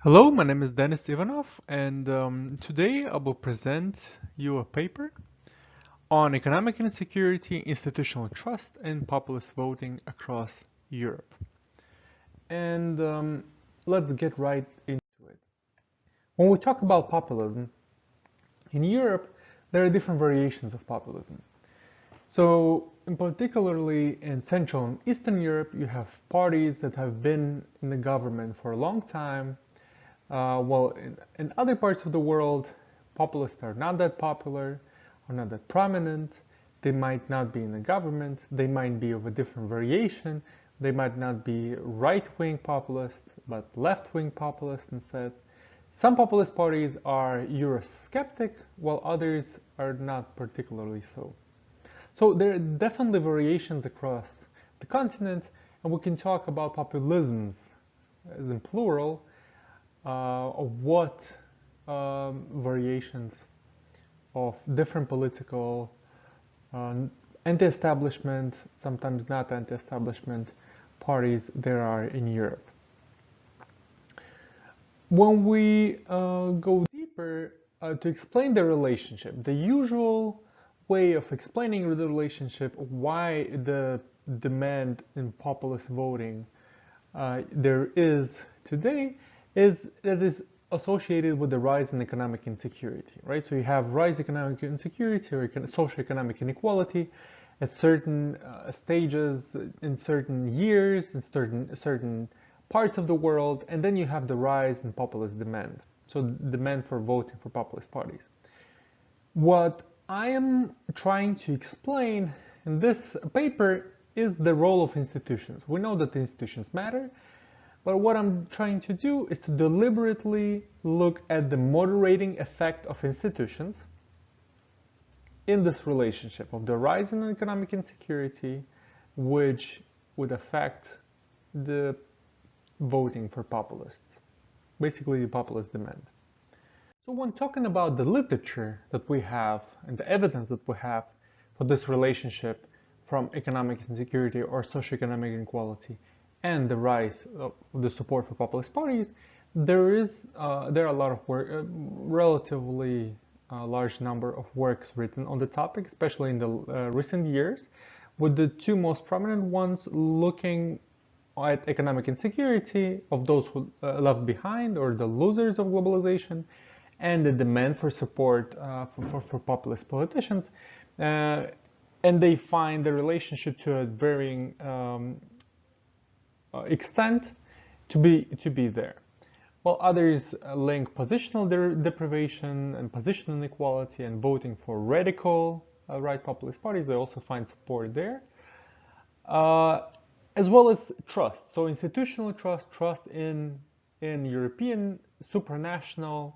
Hello, my name is Denis Ivanov, and today I will present you a paper on economic insecurity, institutional trust, and populist voting across Europe. And let's get right into it. When we talk about populism, in Europe, there are different variations of populism. So, particularly in Central and Eastern Europe, you have parties that have been in the government for a long time. In other parts of the world, populists are not that popular, or not that prominent. They might not be in the government. They might be of a different variation. They might not be right-wing populist, but left-wing populist instead. Some populist parties are Eurosceptic, while others are not particularly so. So there are definitely variations across the continent, and we can talk about populisms as in plural, of what variations of different political anti-establishment, sometimes not anti-establishment parties there are in Europe. When we go deeper to explain the relationship, the usual way of explaining the relationship, why the demand in populist voting there is today, is that is associated with the rise in economic insecurity, right? So you have rise in economic insecurity or socioeconomic inequality at certain stages, in certain years, in certain parts of the world, and then you have the rise in populist demand. So demand for voting for populist parties. What I am trying to explain in this paper is the role of institutions. We know that institutions matter, but what I'm trying to do is to deliberately look at the moderating effect of institutions in this relationship of the rise in economic insecurity, which would affect the voting for populists, basically the populist demand. So when talking about the literature that we have and the evidence that we have for this relationship from economic insecurity or socioeconomic inequality and the rise of the support for populist parties, there are a lot of work, relatively large number of works written on the topic, especially in the recent years, with the two most prominent ones looking at economic insecurity of those who left behind or the losers of globalization, and the demand for support for populist politicians. And they find the relationship to a varying extent to be there. While others link positional deprivation and positional inequality and voting for radical right populist parties, they also find support there. As well as trust. So institutional trust in European supranational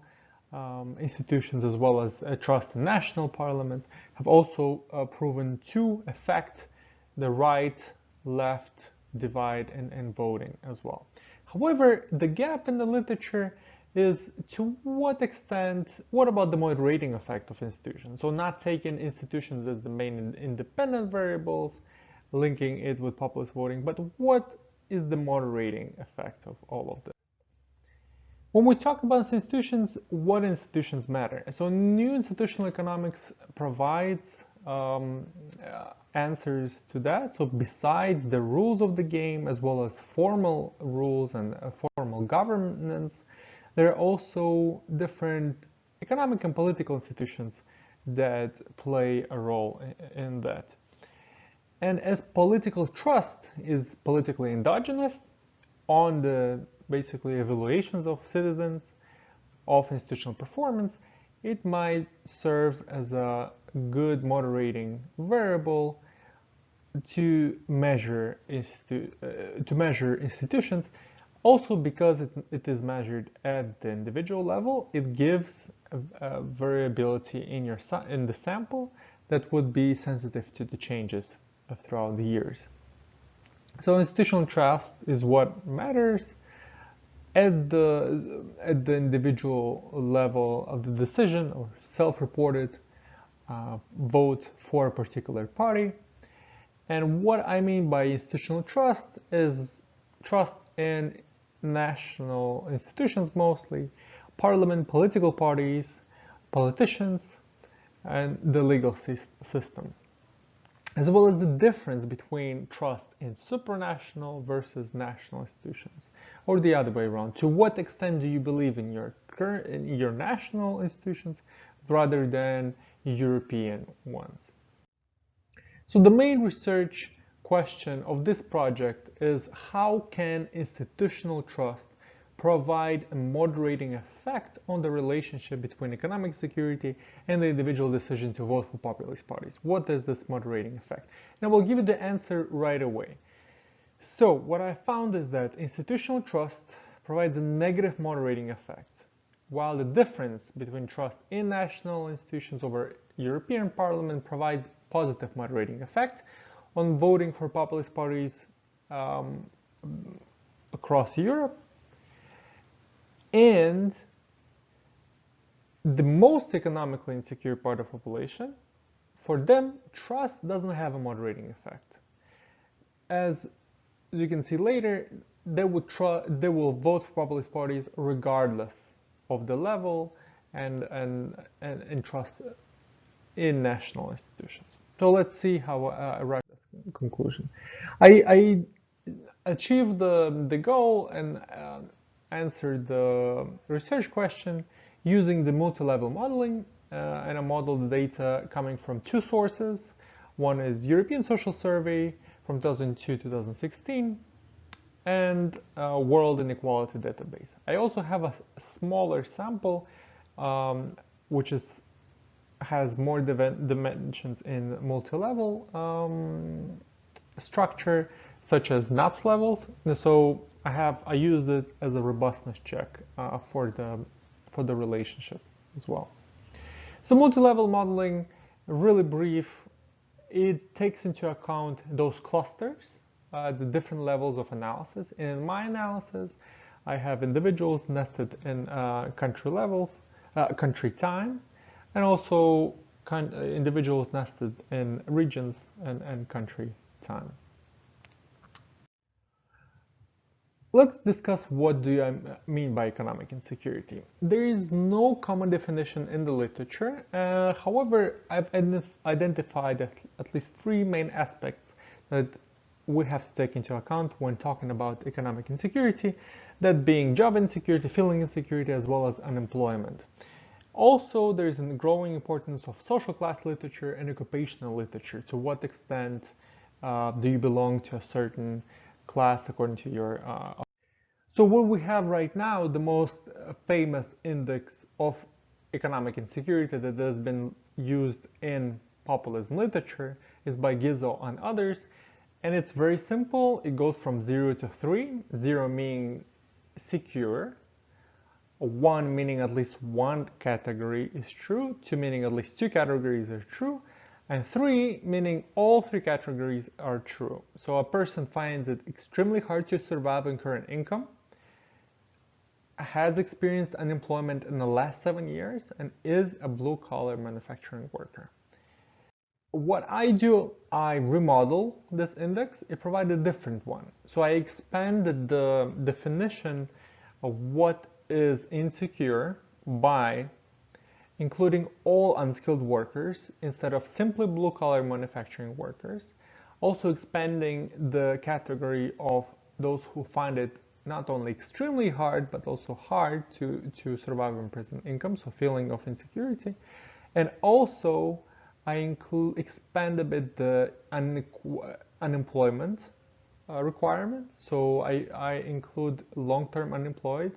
institutions, as well as trust in national parliaments, have also proven to affect the right-left divide in voting as well. However, the gap in the literature is to what extent, what about the moderating effect of institutions? So not taking institutions as the main independent variables, linking it with populist voting, but what is the moderating effect of all of this? When we talk about institutions, what institutions matter? So new institutional economics provides answers to that. So besides the rules of the game, as well as formal rules and formal governance, there are also different economic and political institutions that play a role in that. And as political trust is politically endogenous on the basically evaluations of citizens of institutional performance, it might serve as a good moderating variable to measure institutions. Also, because it is measured at the individual level, it gives a variability in the sample that would be sensitive to the changes throughout the years. So institutional trust is what matters at the individual level of the decision or self-reported vote for a particular party. And what I mean by institutional trust is trust in national institutions mostly, parliament, political parties, politicians, and the legal system, as well as the difference between trust in supranational versus national institutions, or the other way around. To what extent do you believe in your national institutions rather than European ones? So the main research question of this project is how can institutional trust provide a moderating effect on the relationship between economic security and the individual decision to vote for populist parties? What is this moderating effect? And I will give you the answer right away. So what I found is that institutional trust provides a negative moderating effect, while the difference between trust in national institutions over European Parliament provides positive moderating effect on voting for populist parties across Europe. And the most economically insecure part of the population, for them, trust doesn't have a moderating effect. As you can see later, they will vote for populist parties regardless of the level and trust in national institutions. So let's see how I arrived at this conclusion. I achieved the goal and answered the research question using the multi-level modeling, and I modeled the data coming from two sources. One is European Social Survey from 2002 to 2016, and World Inequality Database. I also have a smaller sample, which has more dimensions in multi-level structure, such as NUTS levels. And so I used it as a robustness check for the relationship as well. So multi-level modeling, really brief, it takes into account those clusters, the different levels of analysis. In my analysis, I have individuals nested in country levels, country time, and also individuals nested in regions and country time. Let's discuss what do I mean by economic insecurity. There is no common definition in the literature. However, I've identified at least three main aspects that we have to take into account when talking about economic insecurity, that being job insecurity, feeling insecurity, as well as unemployment. Also, there is a growing importance of social class literature and occupational literature. To what extent do you belong to a certain class according to your So what we have right now, the most famous index of economic insecurity that has been used in populism literature is by Gizzo and others, and it's very simple. It goes from 0 to 3, 0 meaning secure, 1 meaning at least one category is true, 2 meaning at least two categories are true, and 3 meaning all three categories are true. So a person finds it extremely hard to survive on current income, has experienced unemployment in the last 7 years, and is a blue-collar manufacturing worker. What I do, I remodel this index. It provides a different one. So I expanded the definition of what is insecure by including all unskilled workers instead of simply blue-collar manufacturing workers. Also expanding the category of those who find it not only extremely hard, but also hard to survive on present income, so feeling of insecurity. And also, I expand a bit the unemployment requirement. So I include long-term unemployed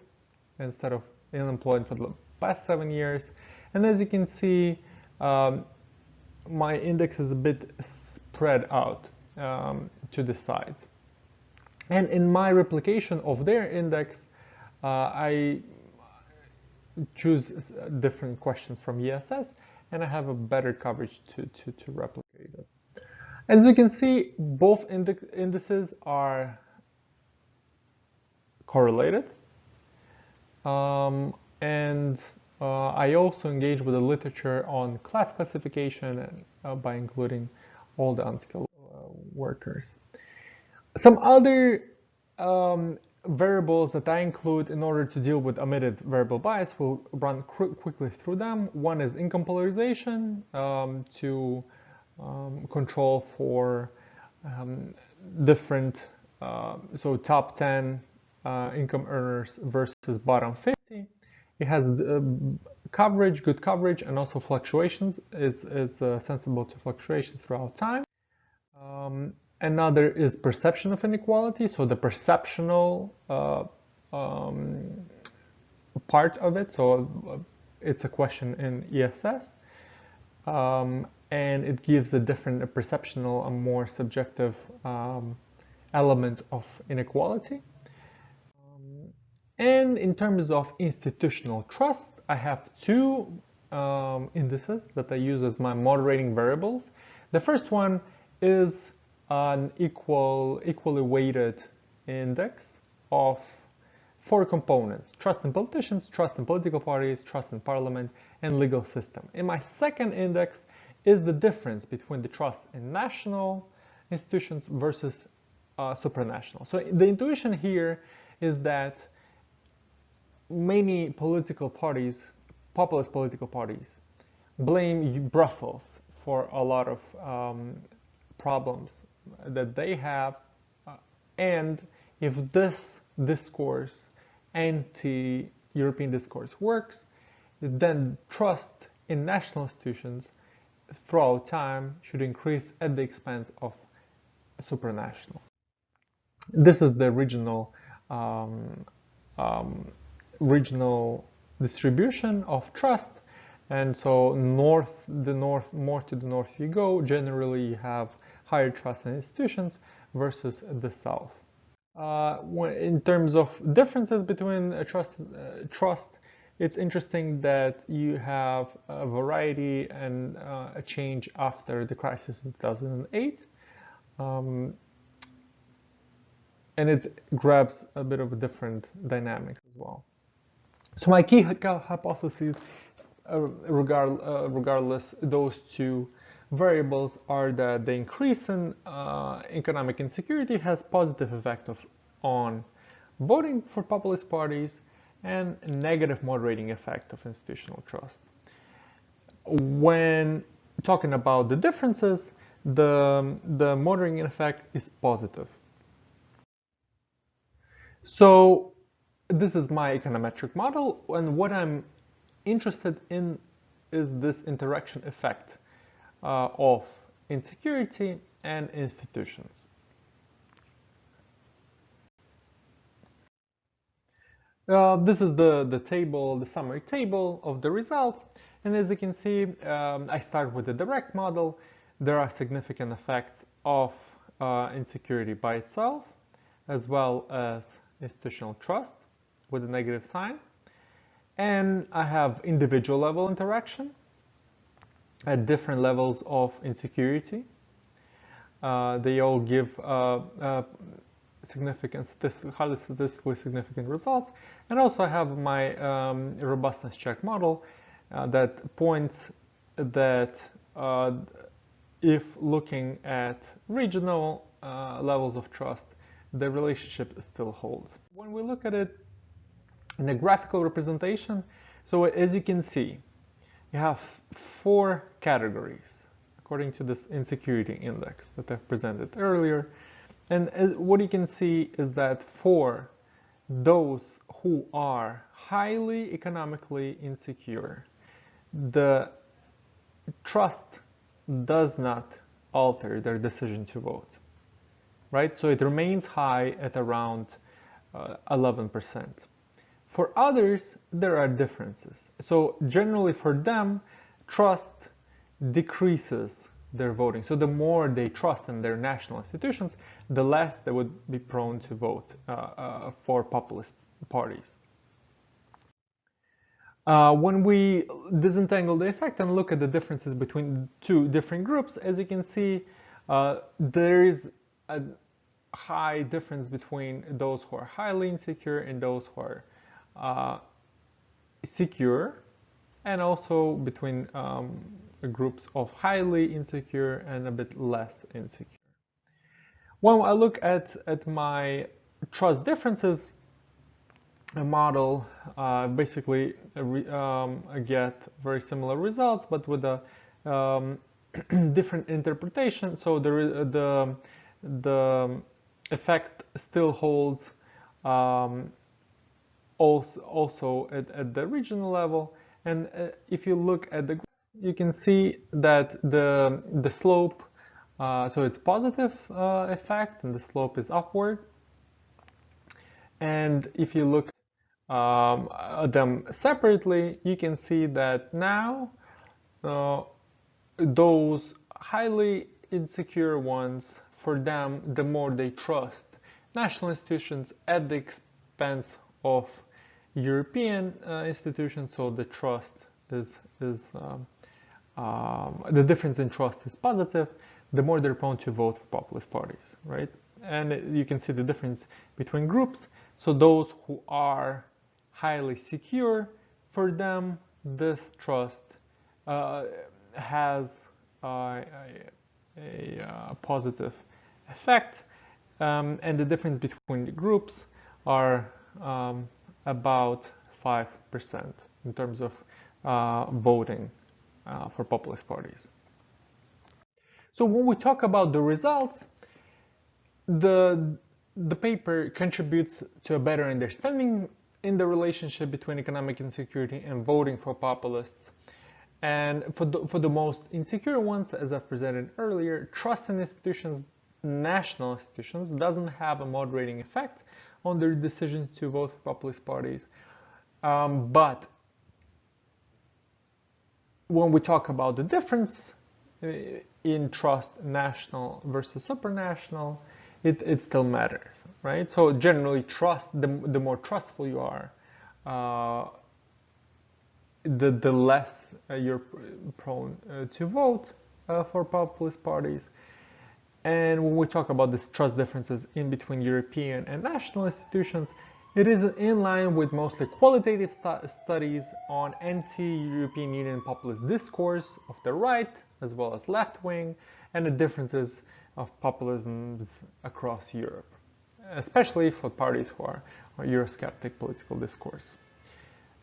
instead of unemployed for the past 7 years. And as you can see, my index is a bit spread out to the sides. And in my replication of their index, I choose different questions from ESS, and I have a better coverage to replicate it. As you can see, both indices are correlated. And I also engage with the literature on class classification by including all the unskilled workers. Some other variables that I include in order to deal with omitted variable bias. We'll run quickly through them. One is income polarization to control for different, so top 10 income earners versus bottom 50. It has coverage, good coverage, and also fluctuations, is sensible to fluctuations throughout time. Another is perception of inequality, so the perceptional part of it, so it's a question in ESS, and it gives a different perceptional, a more subjective element of inequality. And in terms of institutional trust, I have two indices that I use as my moderating variables. The first one is an equally weighted index of 4 components: trust in politicians, trust in political parties, trust in parliament, and legal system. And my second index is the difference between the trust in national institutions versus supranational. So the intuition here is that many political parties, populist political parties, blame Brussels for a lot of problems that they have, and if this discourse, anti-European discourse, works, then trust in national institutions throughout time should increase at the expense of supranational. This is the regional distribution of trust, and so more to the north you go, generally you have higher trust in institutions versus the south. In terms of differences between trust, it's interesting that you have a variety and a change after the crisis in 2008. And it grabs a bit of a different dynamics as well. So my key hypotheses, regardless those two variables, are that the increase in economic insecurity has positive effect on voting for populist parties and negative moderating effect of institutional trust. When talking about the differences, the moderating effect is positive. So this is my econometric model, and what I'm interested in is this interaction effect of insecurity and institutions. This is the table, the summary table of the results, and as you can see, I start with the direct model. There are significant effects of insecurity by itself, as well as institutional trust with a negative sign. And I have individual level interaction at different levels of insecurity. They all give highly statistically significant results. And also I have my robustness check model that points that if looking at regional levels of trust, the relationship still holds. When we look at it in a graphical representation, so as you can see, you have 4 categories according to this insecurity index that I've presented earlier. And what you can see is that for those who are highly economically insecure, the trust does not alter their decision to vote, right? So it remains high at around 11%. For others, there are differences. So generally for them, trust decreases their voting. So the more they trust in their national institutions, the less they would be prone to vote for populist parties. When we disentangle the effect and look at the differences between 2 different groups, as you can see, there is a high difference between those who are highly insecure and those who are secure, and also between groups of highly insecure and a bit less insecure. When I look at my trust differences model basically get very similar results, but with a different interpretation. So the effect still holds also at the regional level. And if you look at the graph, you can see that the slope, so it's positive effect, and the slope is upward. And if you look at them separately, you can see that now those highly insecure ones, for them, the more they trust national institutions at the expense of European institutions, so the trust is the difference in trust is positive, the more they're prone to vote for populist parties, right? And you can see the difference between groups. So those who are highly secure, for them, this trust has a positive effect, and the difference between the groups are about 5% in terms of voting for populist parties. So when we talk about the results, the paper contributes to a better understanding in the relationship between economic insecurity and voting for populists. And for the most insecure ones, as I've presented earlier, trust in institutions, national institutions, doesn't have a moderating effect on their decision to vote for populist parties. But when we talk about the difference in trust, national versus supranational, it still matters, right? So generally, trust, the more trustful you are, the less you're prone to vote for populist parties. And when we talk about these trust differences in between European and national institutions, it is in line with mostly qualitative studies on anti-European Union populist discourse of the right as well as left wing, and the differences of populisms across Europe, especially for parties who are Eurosceptic political discourse.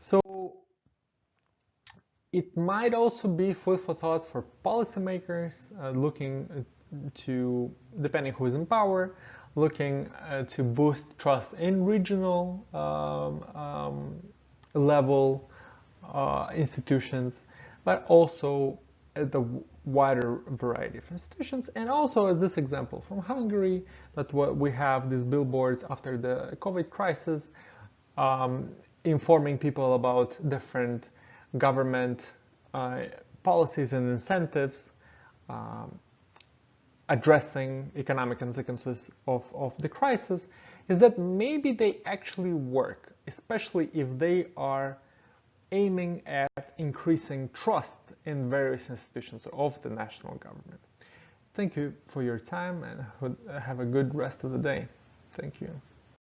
So it might also be food for thought for policymakers looking to, depending who's in power, looking to boost trust in regional level institutions, but also at the wider variety of institutions. And also, as this example from Hungary, that we have these billboards after the COVID crisis, informing people about different government policies and incentives, addressing economic consequences of the crisis, is that maybe they actually work, especially if they are aiming at increasing trust in various institutions of the national government. Thank you for your time, and have a good rest of the day. Thank you.